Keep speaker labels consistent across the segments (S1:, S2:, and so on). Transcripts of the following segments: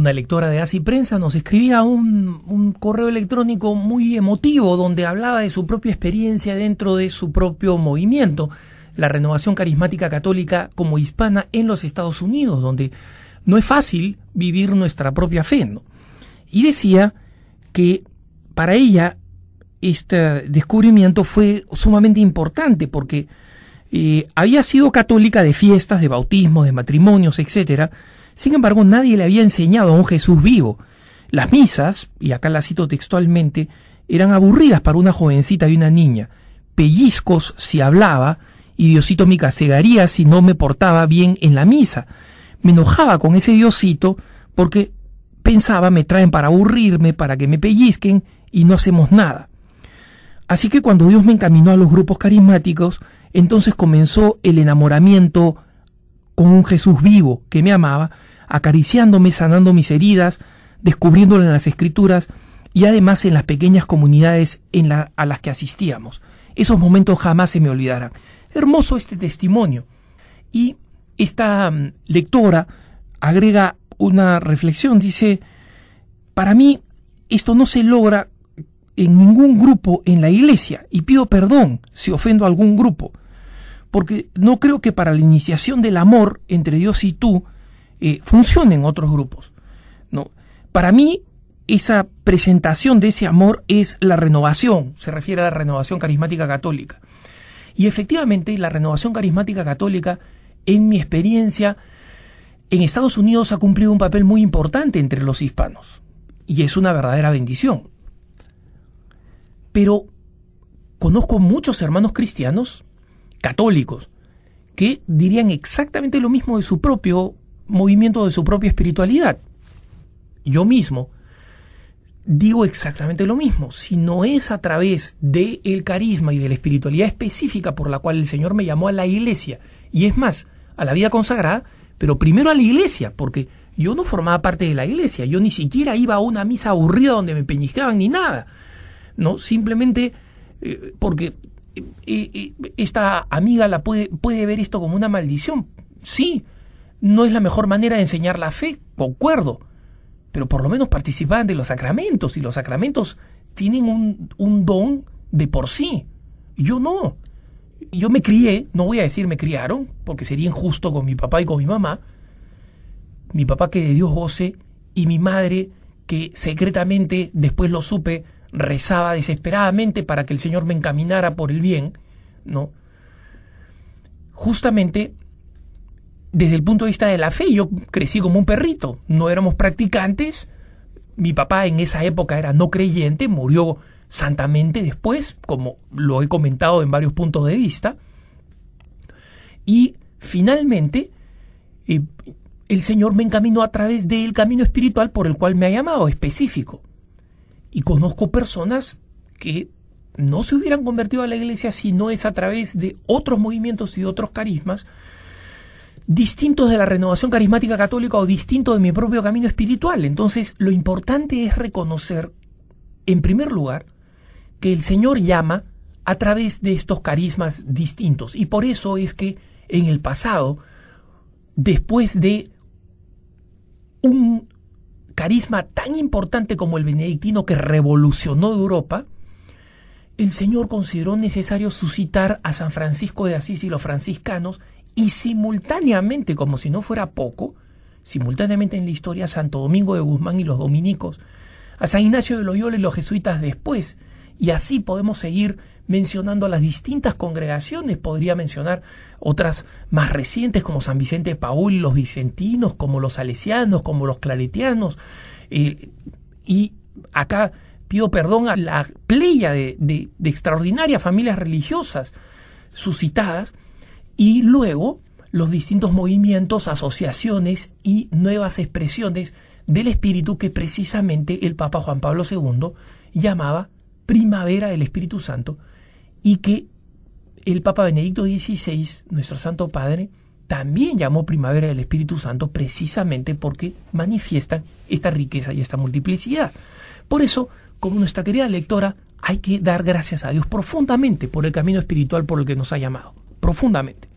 S1: una lectora de Haz y Prensa, nos escribía un correo electrónico muy emotivo donde hablaba de su propia experiencia dentro de su propio movimiento, la Renovación Carismática Católica como hispana en los Estados Unidos, donde no es fácil vivir nuestra propia fe, ¿no? Y decía que para ella este descubrimiento fue sumamente importante porque había sido católica de fiestas, de bautismos, de matrimonios, etcétera. Sin embargo, nadie le había enseñado a un Jesús vivo. Las misas, y acá la cito textualmente, eran aburridas para una jovencita y una niña. Pellizcos si hablaba, y Diosito me castigaría si no me portaba bien en la misa. Me enojaba con ese Diosito porque pensaba, me traen para aburrirme, para que me pellizquen, y no hacemos nada. Así que cuando Dios me encaminó a los grupos carismáticos, entonces comenzó el enamoramiento con un Jesús vivo que me amaba, acariciándome, sanando mis heridas, descubriéndolo en las Escrituras y además en las pequeñas comunidades a las que asistíamos. Esos momentos jamás se me olvidarán. Hermoso este testimonio. Y esta lectora agrega una reflexión, dice, para mí esto no se logra en ningún grupo en la iglesia, y pido perdón si ofendo a algún grupo, porque no creo que para la iniciación del amor entre Dios y tú funcionen otros grupos, ¿no? Para mí, esa presentación de ese amor es la renovación, se refiere a la Renovación Carismática Católica. Y efectivamente, la Renovación Carismática Católica, en mi experiencia, en Estados Unidos ha cumplido un papel muy importante entre los hispanos, y es una verdadera bendición. Pero conozco muchos hermanos cristianos católicos que dirían exactamente lo mismo de su propio movimiento, de su propia espiritualidad. Yo mismo digo exactamente lo mismo. Si no es a través del carisma y de la espiritualidad específica por la cual el Señor me llamó a la iglesia, y es más, a la vida consagrada, pero primero a la iglesia, porque yo no formaba parte de la iglesia, yo ni siquiera iba a una misa aburrida donde me peñiscaban ni nada, ¿no? Simplemente porque esta amiga puede ver esto como una maldición. Sí, no es la mejor manera de enseñar la fe, concuerdo, pero por lo menos participaban de los sacramentos, y los sacramentos tienen un don de por sí. Yo no. Yo me crié, no voy a decir me criaron, porque sería injusto con mi papá y con mi mamá. Mi papá, que de Dios goce, y mi madre, que secretamente, después lo supe, rezaba desesperadamente para que el Señor me encaminara por el bien, ¿no? Justamente desde el punto de vista de la fe, yo crecí como un perrito. No éramos practicantes. Mi papá en esa época era no creyente, murió santamente después, como lo he comentado en varios puntos de vista. Y finalmente el Señor me encaminó a través del camino espiritual por el cual me ha llamado, específico. Y conozco personas que no se hubieran convertido a la iglesia si no es a través de otros movimientos y otros carismas distintos de la Renovación Carismática Católica o distintos de mi propio camino espiritual. Entonces, lo importante es reconocer, en primer lugar, que el Señor llama a través de estos carismas distintos. Y por eso es que en el pasado, después de un carisma tan importante como el benedictino que revolucionó Europa, el Señor consideró necesario suscitar a San Francisco de Asís y los franciscanos, y simultáneamente, como si no fuera poco, simultáneamente en la historia, a Santo Domingo de Guzmán y los dominicos, a San Ignacio de Loyola y los jesuitas después, y así podemos seguir mencionando a las distintas congregaciones. Podría mencionar otras más recientes como San Vicente de Paúl y los vicentinos, como los salesianos, como los claretianos, y acá pido perdón a la playa de extraordinarias familias religiosas suscitadas, y luego los distintos movimientos, asociaciones y nuevas expresiones del espíritu que precisamente el Papa Juan Pablo II llamaba primavera del Espíritu Santo, y que el Papa Benedicto XVI, nuestro Santo Padre, también llamó primavera del Espíritu Santo, precisamente porque manifiestan esta riqueza y esta multiplicidad. Por eso, como nuestra querida lectora, hay que dar gracias a Dios profundamente por el camino espiritual por el que nos ha llamado, profundamente.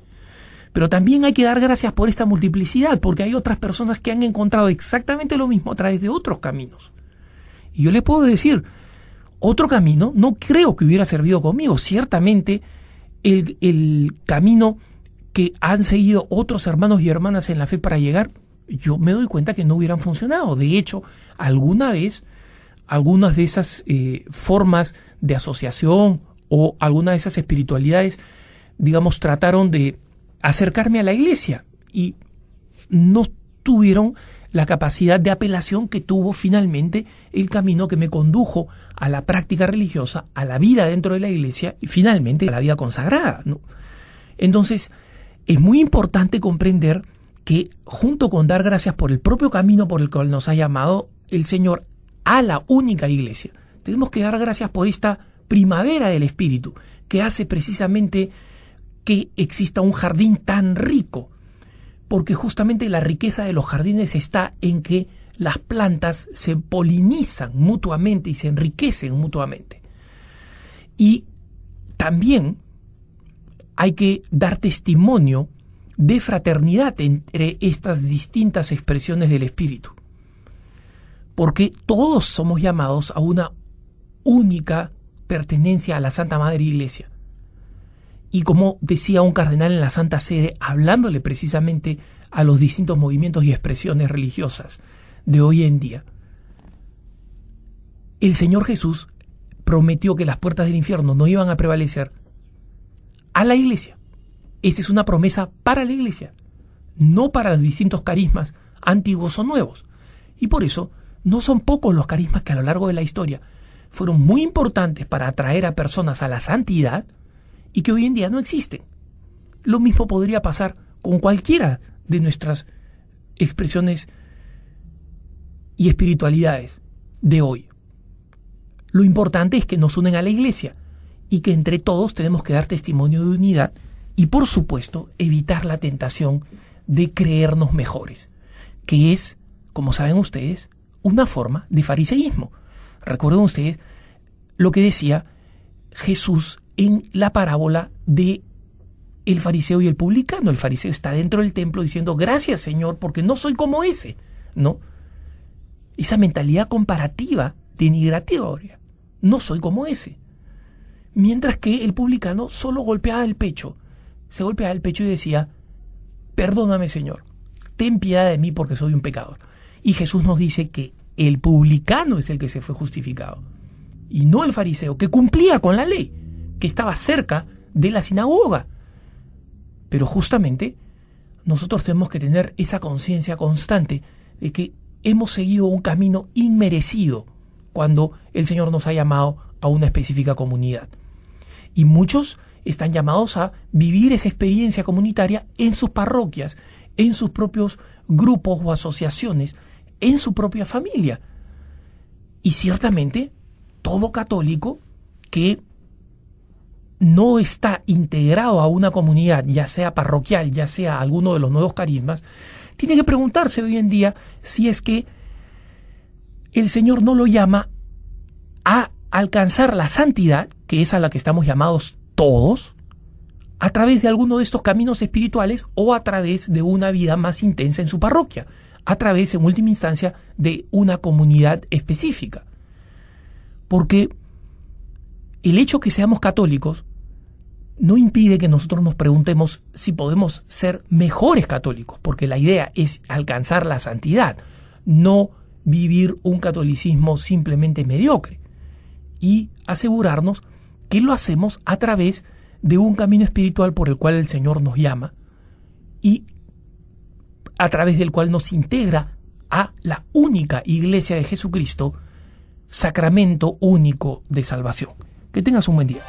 S1: Pero también hay que dar gracias por esta multiplicidad, porque hay otras personas que han encontrado exactamente lo mismo a través de otros caminos. Y yo le puedo decir, otro camino no creo que hubiera servido conmigo. Ciertamente el camino que han seguido otros hermanos y hermanas en la fe para llegar, yo me doy cuenta que no hubieran funcionado. De hecho, alguna vez, algunas de esas formas de asociación o algunas de esas espiritualidades, digamos, trataron de acercarme a la iglesia y no tuvieron la capacidad de apelación que tuvo finalmente el camino que me condujo a la práctica religiosa, a la vida dentro de la iglesia y finalmente a la vida consagrada, ¿no? Entonces, es muy importante comprender que junto con dar gracias por el propio camino por el cual nos ha llamado el Señor a la única iglesia, tenemos que dar gracias por esta primavera del Espíritu que hace precisamente que exista un jardín tan rico, porque justamente la riqueza de los jardines está en que las plantas se polinizan mutuamente y se enriquecen mutuamente. Y también hay que dar testimonio de fraternidad entre estas distintas expresiones del Espíritu, porque todos somos llamados a una única pertenencia a la Santa Madre Iglesia. Y como decía un cardenal en la Santa Sede, hablándole precisamente a los distintos movimientos y expresiones religiosas de hoy en día, el Señor Jesús prometió que las puertas del infierno no iban a prevalecer a la iglesia. Esa es una promesa para la iglesia, no para los distintos carismas antiguos o nuevos. Y por eso no son pocos los carismas que a lo largo de la historia fueron muy importantes para atraer a personas a la santidad y que hoy en día no existen. Lo mismo podría pasar con cualquiera de nuestras expresiones y espiritualidades de hoy. Lo importante es que nos unen a la iglesia y que entre todos tenemos que dar testimonio de unidad y, por supuesto, evitar la tentación de creernos mejores, que es, como saben ustedes, una forma de fariseísmo. Recuerden ustedes lo que decía Jesús en la parábola de el fariseo y el publicano. El fariseo está dentro del templo diciendo, gracias Señor, porque no soy como ese, ¿no? Esa mentalidad comparativa, denigratoria, no soy como ese. Mientras que el publicano solo golpeaba el pecho, se golpeaba el pecho y decía, perdóname Señor, ten piedad de mí porque soy un pecador. Y Jesús nos dice que el publicano es el que se fue justificado, y no el fariseo, que cumplía con la ley, que estaba cerca de la sinagoga. Pero justamente nosotros tenemos que tener esa conciencia constante de que hemos seguido un camino inmerecido cuando el Señor nos ha llamado a una específica comunidad. Y muchos están llamados a vivir esa experiencia comunitaria en sus parroquias, en sus propios grupos o asociaciones, en su propia familia. Y ciertamente todo católico que no está integrado a una comunidad, ya sea parroquial, ya sea alguno de los nuevos carismas, tiene que preguntarse hoy en día si es que el Señor no lo llama a alcanzar la santidad, que es a la que estamos llamados todos, a través de alguno de estos caminos espirituales o a través de una vida más intensa en su parroquia, a través, en última instancia, de una comunidad específica. Porque el hecho que seamos católicos no impide que nosotros nos preguntemos si podemos ser mejores católicos, porque la idea es alcanzar la santidad, no vivir un catolicismo simplemente mediocre, y asegurarnos que lo hacemos a través de un camino espiritual por el cual el Señor nos llama y a través del cual nos integra a la única Iglesia de Jesucristo, sacramento único de salvación. Que tengas un buen día.